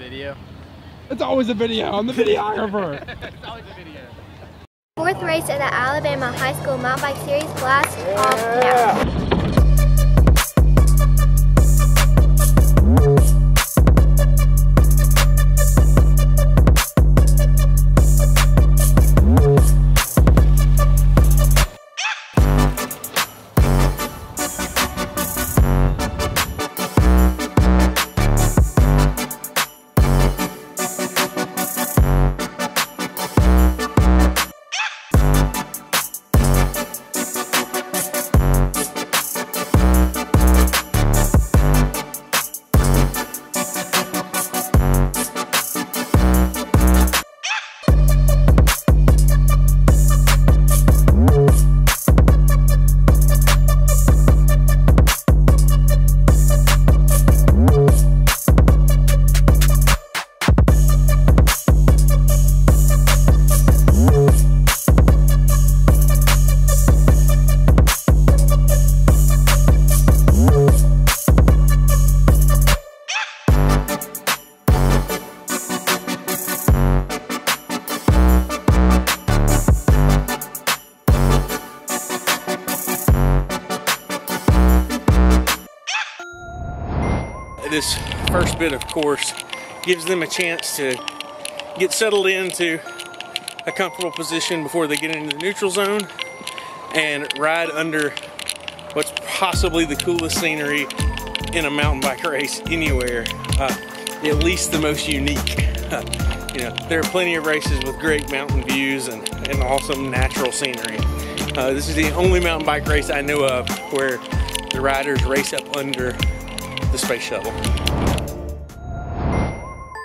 video? It's always a video. I'm the videographer. It's always a video. Fourth race of the Alabama High School Mountain Bike Series blasts off now. This first bit of course gives them a chance to get settled into a comfortable position before they get into the neutral zone and ride under what's possibly the coolest scenery in a mountain bike race anywhere, at least the most unique. You know, there are plenty of races with great mountain views and awesome natural scenery. This is the only mountain bike race I know of where the riders race up under the space shuttle.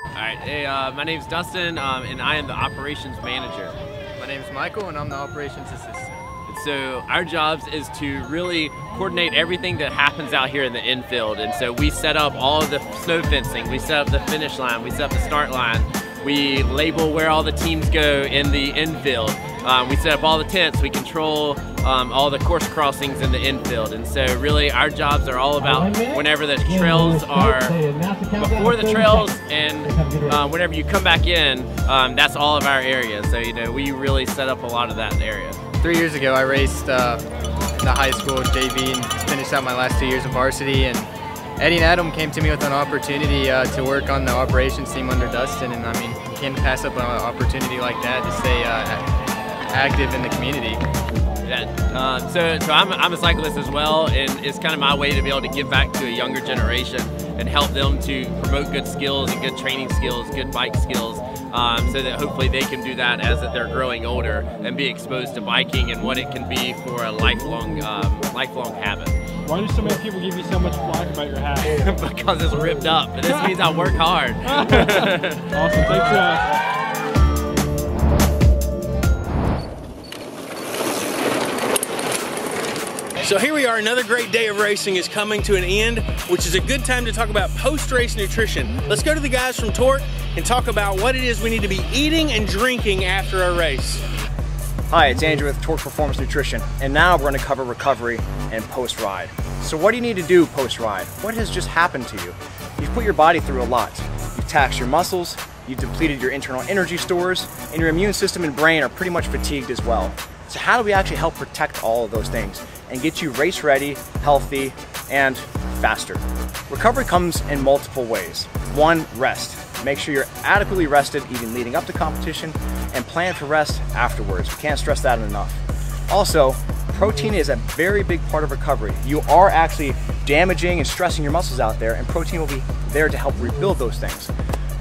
Alright, hey, my name's Dustin, and I am the operations manager. My name's Michael, and I'm the operations assistant. So our jobs is to really coordinate everything that happens out here in the infield. And so we set up all of the snow fencing, we set up the finish line, we set up the start line, we label where all the teams go in the infield. We set up all the tents, we control all the course crossings in the infield. And so really our jobs are all about whenever the trails are before the trails and whenever you come back in, that's all of our area. So, you know, we really set up a lot of that area. 3 years ago I raced in the high school JV and finished out my last 2 years of varsity, and Eddie and Adam came to me with an opportunity to work on the operations team under Dustin, and I mean, you can't pass up an opportunity like that to stay active in the community. Yeah. So I'm a cyclist as well, and it's kind of my way to be able to give back to a younger generation and help them to promote good skills and good training skills, good bike skills, so that hopefully they can do that as they're growing older and be exposed to biking and what it can be for a lifelong habit. Why do so many people give you so much flack about your hat? Because it's ripped up, but this means I work hard. Awesome, thanks for that. So here we are, another great day of racing is coming to an end, which is a good time to talk about post-race nutrition. Let's go to the guys from Torque and talk about what it is we need to be eating and drinking after a race. Hi, it's Andrew with Torque Performance Nutrition, and now we're going to cover recovery and post-ride. So what do you need to do post-ride? What has just happened to you? You've put your body through a lot. You've taxed your muscles, you've depleted your internal energy stores, and your immune system and brain are pretty much fatigued as well. So how do we actually help protect all of those things and get you race ready, healthy, and faster? Recovery comes in multiple ways. One, rest. Make sure you're adequately rested even leading up to competition, and plan for rest afterwards. We can't stress that enough. Also, protein is a very big part of recovery. You are actually damaging and stressing your muscles out there, and protein will be there to help rebuild those things.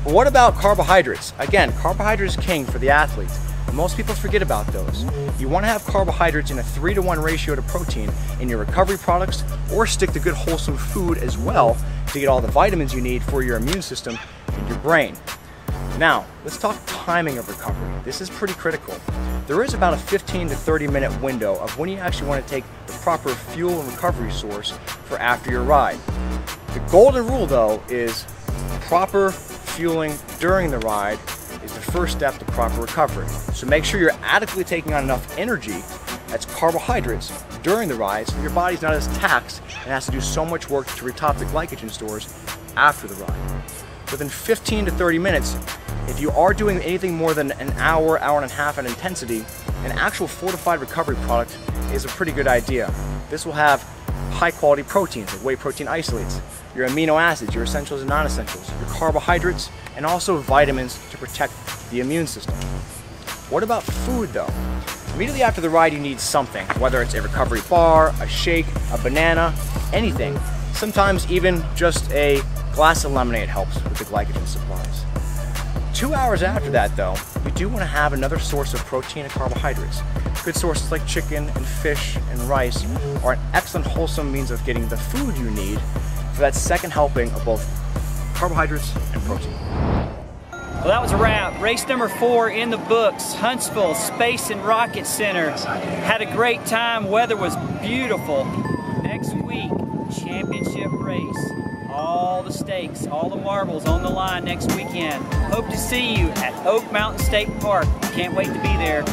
But what about carbohydrates? Again, carbohydrates is king for the athletes. Most people forget about those. You want to have carbohydrates in a 3-to-1 ratio to protein in your recovery products, or stick to good wholesome food as well to get all the vitamins you need for your immune system and your brain. Now, let's talk timing of recovery. This is pretty critical. There is about a 15 to 30 minute window of when you actually want to take the proper fuel and recovery source for after your ride. The golden rule though is proper fueling during the ride is the first step to proper recovery. So make sure you're adequately taking on enough energy, that's carbohydrates, during the ride so your body's not as taxed and has to do so much work to retop the glycogen stores after the ride. within 15 to 30 minutes. If you are doing anything more than an hour, hour and a half in intensity, an actual fortified recovery product is a pretty good idea. This will have high quality proteins, like whey protein isolates, your amino acids, your essentials and non-essentials, your carbohydrates, and also vitamins to protect the immune system. What about food though? Immediately after the ride you need something, whether it's a recovery bar, a shake, a banana, anything. Sometimes even just a glass of lemonade helps with the glycogen supplies. 2 hours after that though, you do want to have another source of protein and carbohydrates. Good sources like chicken and fish and rice are an excellent wholesome means of getting the food you need for that second helping of both carbohydrates and protein. Well, that was a wrap. Race number 4 in the books. Huntsville Space and Rocket Center. Had a great time. Weather was beautiful. Next week, championship race. All the stakes, all the marbles on the line next weekend. Hope to see you at Oak Mountain State Park. Can't wait to be there.